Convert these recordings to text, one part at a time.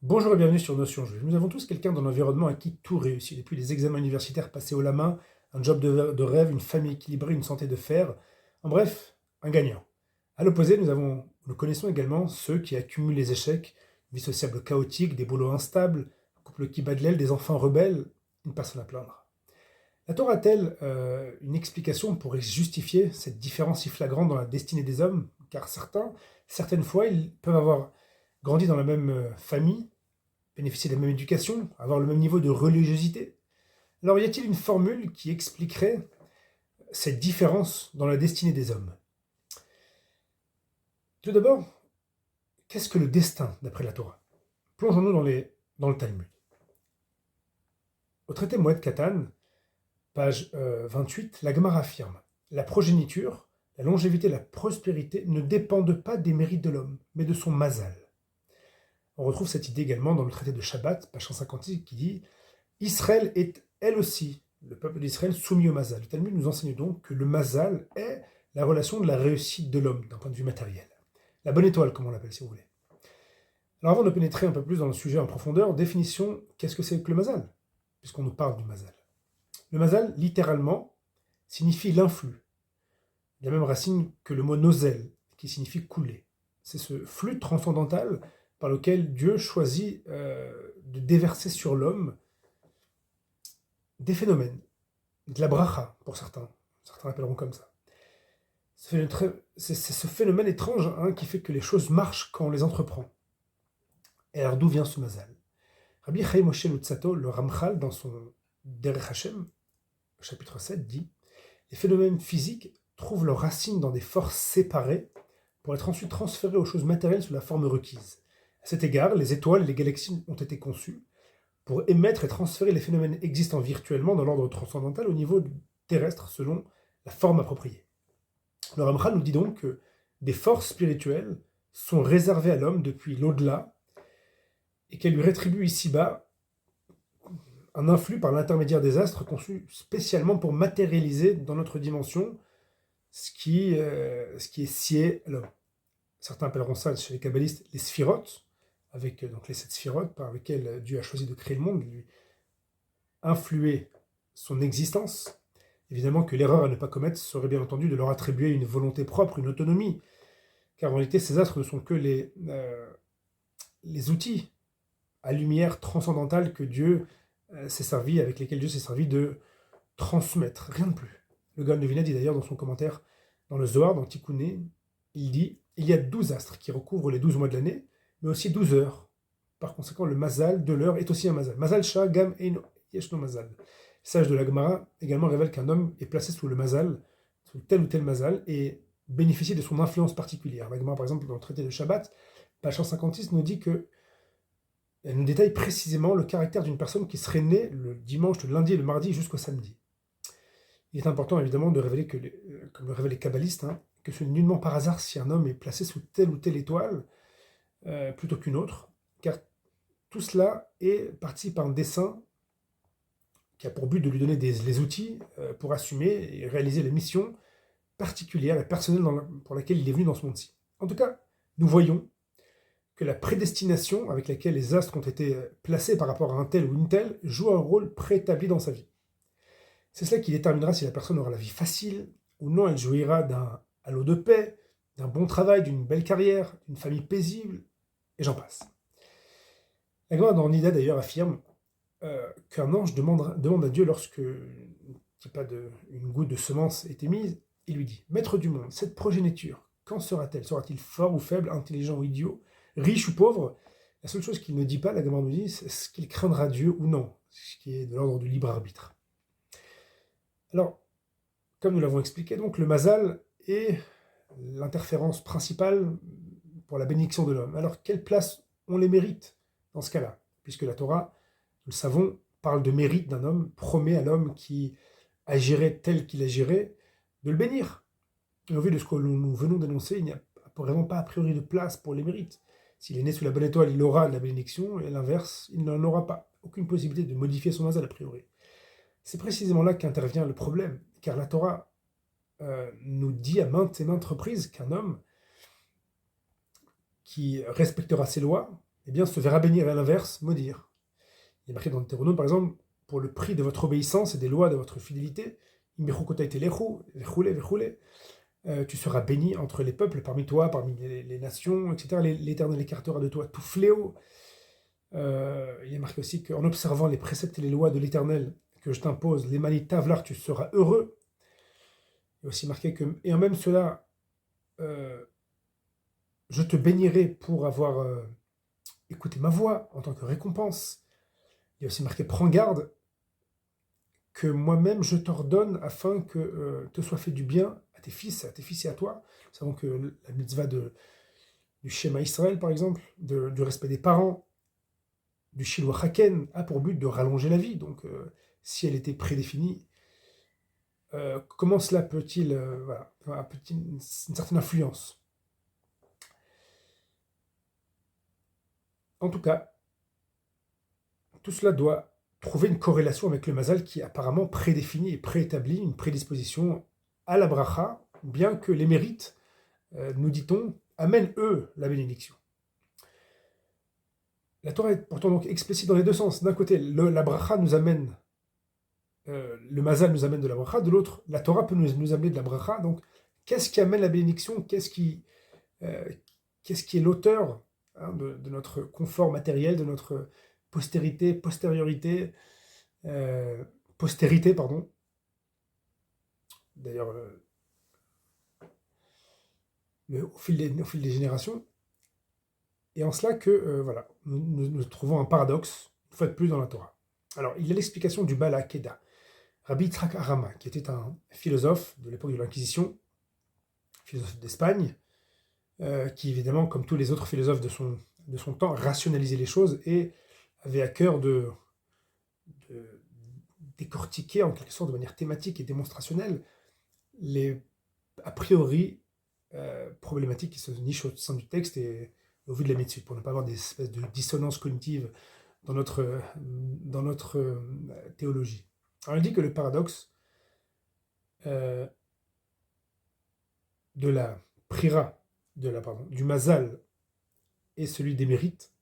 Bonjour et bienvenue sur Notion Juive. Nous avons tous quelqu'un dans l'environnement à qui tout réussit, depuis les examens universitaires passés haut la main, un job de rêve, une famille équilibrée, une santé de fer, en bref, un gagnant. À l'opposé, nous connaissons également ceux qui accumulent les échecs, une vie sociable chaotique, des boulots instables, un couple qui bat de l'aile, des enfants rebelles, une personne à plaindre. La Torah a-t-elle une explication pour justifier cette différence si flagrante dans la destinée des hommes? Car certaines fois, ils peuvent avoir grandi dans la même famille, bénéficier de la même éducation, avoir le même niveau de religiosité. Alors y a-t-il une formule qui expliquerait cette différence dans la destinée des hommes? Tout d'abord, qu'est-ce que le destin d'après la Torah? Plongeons-nous dans le Talmud. Au traité Moed Katan, page 28, la Gemara affirme: la progéniture, la longévité, la prospérité ne dépendent pas des mérites de l'homme, mais de son mazal. On retrouve cette idée également dans le traité de Shabbat, page 156, qui dit: Israël est elle aussi, le peuple d'Israël, soumis au mazal. Le Talmud nous enseigne donc que le mazal est la relation de la réussite de l'homme d'un point de vue matériel. La bonne étoile, comme on l'appelle si vous voulez. Alors avant de pénétrer un peu plus dans le sujet en profondeur, définition, qu'est-ce que c'est que le mazal? Puisqu'on nous parle du mazal. Le mazal, littéralement, signifie l'influx. Il a la même racine que le mot nozel, qui signifie couler. C'est ce flux transcendantal par lequel Dieu choisit de déverser sur l'homme des phénomènes, de la bracha pour certains l'appelleront comme ça. C'est ce phénomène étrange qui fait que les choses marchent quand on les entreprend. Et alors d'où vient ce mazal? Rabbi Chaim Moshe Luzzatto, le Ramchal, dans son Derech Hashem, chapitre 7, dit: les phénomènes physiques trouvent leurs racines dans des forces séparées pour être ensuite transférées aux choses matérielles sous la forme requise. À cet égard, les étoiles et les galaxies ont été conçues pour émettre et transférer les phénomènes existants virtuellement dans l'ordre transcendantal au niveau terrestre selon la forme appropriée. Le Ramchal nous dit donc que des forces spirituelles sont réservées à l'homme depuis l'au-delà et qu'elles lui rétribuent ici-bas un influx par l'intermédiaire des astres conçus spécialement pour matérialiser dans notre dimension ce qui est scié à l'homme. Certains appelleront ça chez les kabbalistes les sphirotes, avec donc les 7 sphirotes par lesquelles Dieu a choisi de créer le monde, de lui influer son existence. Évidemment que l'erreur à ne pas commettre serait bien entendu de leur attribuer une volonté propre, une autonomie, car en réalité ces astres ne sont que les outils à lumière transcendantale que Dieu avec lesquels Dieu s'est servi de transmettre, rien de plus. Le Gaon de Vilna dit d'ailleurs dans son commentaire dans le Zohar, dans Tikkuné, il dit: il y a 12 astres qui recouvrent les 12 mois de l'année, mais aussi 12 heures. Par conséquent, le mazal de l'heure est aussi un mazal. Mazal Shah Gam Ein Yeshno Mazal. Le sage de la Gemara également révèle qu'un homme est placé sous le mazal, sous tel ou tel mazal, et bénéficie de son influence particulière. La Gemara, par exemple, dans le traité de Shabbat, page 156, nous dit que elle nous détaille précisément le caractère d'une personne qui serait née le dimanche, le lundi et le mardi jusqu'au samedi. Il est important évidemment de révéler comme le révèlent les kabbalistes, que ce n'est nullement par hasard si un homme est placé sous telle ou telle étoile plutôt qu'une autre, car tout cela participe à un dessein qui a pour but de lui donner les outils pour assumer et réaliser la mission particulière et personnelle pour laquelle il est venu dans ce monde-ci. En tout cas, nous voyons que la prédestination avec laquelle les astres ont été placés par rapport à un tel ou une telle joue un rôle préétabli dans sa vie. C'est cela qui déterminera si la personne aura la vie facile ou non. Elle jouira d'un halo de paix, d'un bon travail, d'une belle carrière, d'une famille paisible, et j'en passe. La Gemara dans Nida d'ailleurs affirme qu'un ange demande à Dieu lorsque une goutte de semence est émise, il lui dit: Maître du monde, cette progéniture, quand sera-t-elle? Sera-t-il fort ou faible, intelligent ou idiot, riche ou pauvre? La seule chose qu'il ne dit pas, la Gemara nous dit, c'est ce qu'il craindra Dieu ou non, ce qui est de l'ordre du libre arbitre. Alors, comme nous l'avons expliqué, donc le mazal est l'interférence principale pour la bénédiction de l'homme. Alors, quelle place on les mérite dans ce cas-là? Puisque la Torah, nous le savons, parle de mérite d'un homme, promet à l'homme qui agirait tel qu'il agirait de le bénir. Et au vu de ce que nous venons d'énoncer, il n'y a vraiment pas a priori de place pour les mérites. S'il est né sous la bonne étoile, il aura de la bénédiction, et l'inverse, il n'en aura pas. Aucune possibilité de modifier son mazal a priori. C'est précisément là qu'intervient le problème, car la Torah nous dit à maintes et maintes reprises qu'un homme qui respectera ses lois, eh bien, se verra bénir, et à l'inverse, maudire. Il est marqué dans le Deutéronome, par exemple, pour le prix de votre obéissance et des lois de votre fidélité, tu seras béni entre les peuples, parmi toi, parmi les nations, etc. L'Éternel écartera de toi tout fléau. Il est marqué aussi qu'en observant les préceptes et les lois de l'Éternel que je t'impose, les manis tavlar, tu seras heureux. Il est aussi marqué que, et en même cela, euh, je te bénirai pour avoir écouté ma voix en tant que récompense. Il est aussi marqué, prends garde que moi-même je t'ordonne afin que te soit fait du bien à tes fils et à toi. Nous savons que la mitzvah du Shema Israël, par exemple, du respect des parents, du Shiloh Haken, a pour but de rallonger la vie. Donc, si elle était prédéfinie, comment cela peut-il, voilà, peut-il une certaine influence? En tout cas, tout cela doit trouver une corrélation avec le mazal qui est apparemment prédéfini et préétabli, une prédisposition à la bracha, bien que les mérites, nous dit-on, amènent eux la bénédiction. La Torah est pourtant donc explicite dans les deux sens. D'un côté, la bracha nous amène, le mazal nous amène de la bracha, de l'autre, la Torah peut nous amener de la bracha. Donc, qu'est-ce qui amène la bénédiction? Euh, qu'est-ce qui est l'auteur, hein, de notre confort matériel, de notre euh, postérité, pardon. D'ailleurs, au fil des générations. Et en cela que, voilà, nous trouvons un paradoxe, une fois de plus, dans la Torah. Alors, il y a l'explication du Bala Keda. Rabbi Yitzhak Arama, qui était un philosophe de l'époque de l'Inquisition, philosophe d'Espagne, qui évidemment, comme tous les autres philosophes de son temps, rationalisait les choses et avait à cœur de décortiquer en quelque sorte de manière thématique et démonstrationnelle les a priori problématiques qui se nichent au sein du texte et au vu de la méthode, pour ne pas avoir des espèces de dissonances cognitives dans notre théologie. Alors, il dit que le paradoxe euh, de la prira, du mazal et celui des mérites,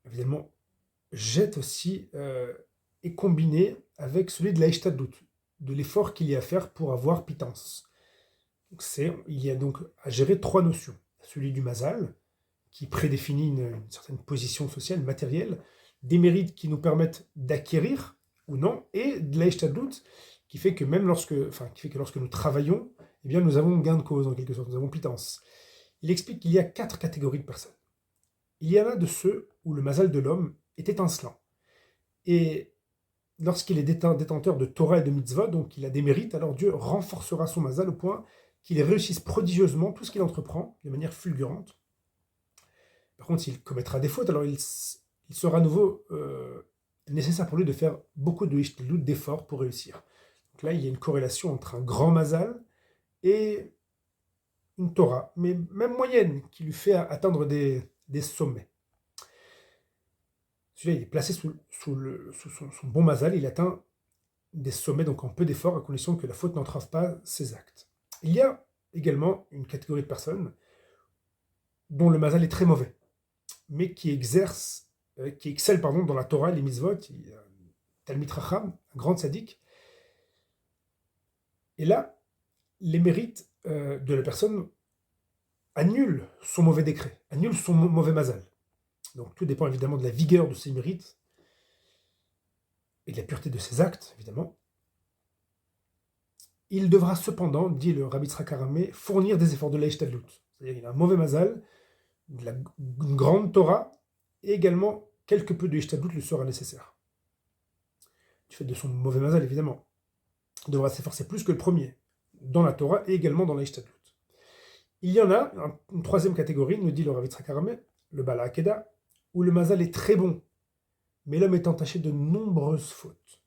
évidemment, jette aussi est combiné avec celui de la ishtadlut, de l'effort qu'il y a à faire pour avoir pitance. Donc il y a donc à gérer trois notions. Celui du mazal, qui prédéfinit une certaine position sociale, matérielle, des mérites qui nous permettent d'acquérir ou non, et de la ishtadlut, qui fait que lorsque nous travaillons, eh bien, nous avons gain de cause en quelque sorte, nous avons pitance. Il explique qu'il y a quatre catégories de personnes. Il y en a de ceux où le mazal de l'homme est étincelant. Et lorsqu'il est détenteur de Torah et de mitzvah, donc il a des mérites, alors Dieu renforcera son mazal au point qu'il réussisse prodigieusement tout ce qu'il entreprend de manière fulgurante. Par contre, s'il commettra des fautes, alors il sera à nouveau nécessaire pour lui de faire beaucoup d'efforts pour réussir. Donc là, il y a une corrélation entre un grand mazal et une Torah, mais même moyenne, qui lui fait atteindre des sommets. Celui-là, il est placé sous son bon mazal, il atteint des sommets, donc en peu d'efforts, à condition que la faute n'entrave pas ses actes. Il y a également une catégorie de personnes dont le mazal est très mauvais, mais qui excelle dans la Torah et les mitzvot, Talmid Racham, un grand tzaddik. Et là, les mérites de la personne annulent son mauvais décret, annulent son mauvais mazal. Donc tout dépend évidemment de la vigueur de ses mérites et de la pureté de ses actes, évidemment. Il devra cependant, dit le Rabbi Yitzhak Aramé, fournir des efforts de l'Eishtadlut. C'est-à-dire qu'il a un mauvais mazal, une grande Torah, et également quelque peu de Eishtadlut lui sera nécessaire. Du fait de son mauvais mazal, évidemment. Il devra s'efforcer plus que le premier, dans la Torah et également dans l'Eishtadlut. Il y en a une troisième catégorie, nous dit le Rabbi Yitzhak Aramé, le Bala Akeda, où le mazal est très bon, mais l'homme est entaché de nombreuses fautes.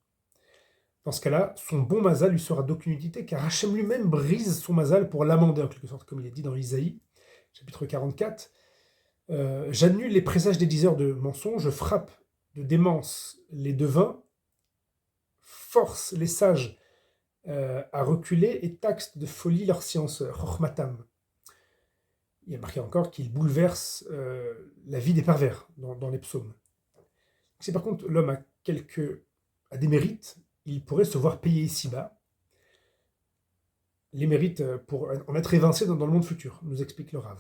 Dans ce cas-là, son bon mazal lui sera d'aucune utilité, car Hachem lui-même brise son mazal pour l'amender, en quelque sorte, comme il est dit dans Isaïe, chapitre 44. J'annule les présages des diseurs de mensonges, je frappe de démence les devins, force les sages à reculer et taxe de folie leurs scienceurs, chokhmatam. il y a marqué encore qu'il bouleverse la vie des pervers dans les psaumes. Si par contre l'homme a des mérites, il pourrait se voir payer ici-bas les mérites pour en être évincé dans le monde futur, nous explique le Rav.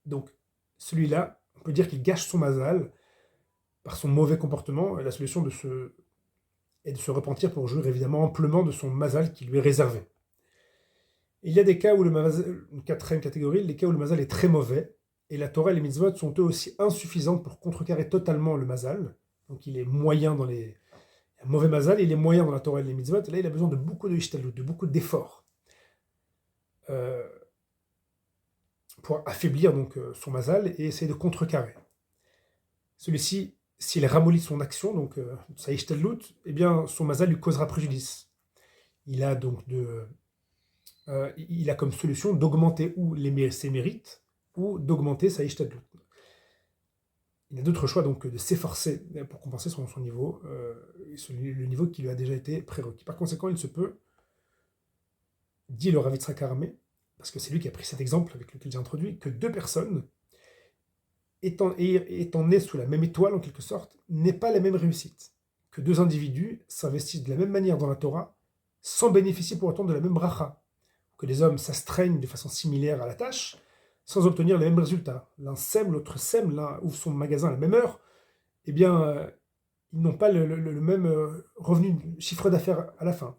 Donc, celui-là, on peut dire qu'il gâche son mazal par son mauvais comportement, et la solution est de se repentir pour jouir évidemment amplement de son mazal qui lui est réservé. Il y a des cas où le mazal, une quatrième catégorie, les cas où le mazal est très mauvais, et la Torah et les mitzvot sont eux aussi insuffisantes pour contrecarrer totalement le mazal. Donc il est moyen dans les... Un mauvais mazal, il est moyen dans la Torah et les mitzvot, et là il a besoin de beaucoup de ishtalut, de beaucoup d'efforts pour affaiblir donc son mazal et essayer de contrecarrer. Celui-ci, s'il ramollit son action, donc sa ishtalut, eh bien son mazal lui causera préjudice. Il a donc il a comme solution d'augmenter ses mérites ou d'augmenter sa ishtalut. Il a d'autres choix donc de s'efforcer pour compenser son niveau, le niveau qui lui a déjà été prérequis. Par conséquent, il se peut, dit le Rav Yitzhak Aramé, parce que c'est lui qui a pris cet exemple avec lequel j'ai introduit, que deux personnes, étant nées sous la même étoile en quelque sorte, n'aient pas la même réussite. Que deux individus s'investissent de la même manière dans la Torah, sans bénéficier pour autant de la même bracha. Que les hommes s'astreignent de façon similaire à la tâche, sans obtenir les mêmes résultats. L'un sème, l'autre sème, l'un ouvre son magasin à la même heure, eh bien, ils n'ont pas le même revenu, chiffre d'affaires à la fin.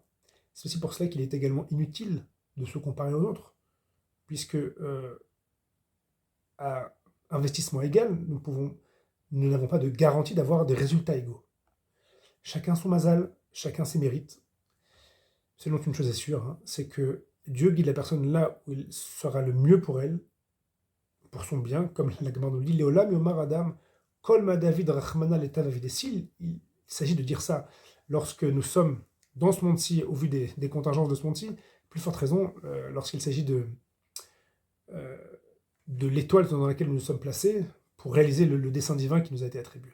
C'est aussi pour cela qu'il est également inutile de se comparer aux autres, puisque à investissement égal, nous n'avons pas de garantie d'avoir des résultats égaux. Chacun son mazal, chacun ses mérites. Selon une chose est sûre, hein, c'est que Dieu guide la personne là où il sera le mieux pour elle, pour son bien, comme la Gemara nous dit, Léolam Yomar Adam, Kol Ma David Rachmana Leta David. Il s'agit de dire ça lorsque nous sommes dans ce monde-ci, au vu des contingences de ce monde-ci, plus forte raison lorsqu'il s'agit de l'étoile dans laquelle nous nous sommes placés pour réaliser le dessein divin qui nous a été attribué.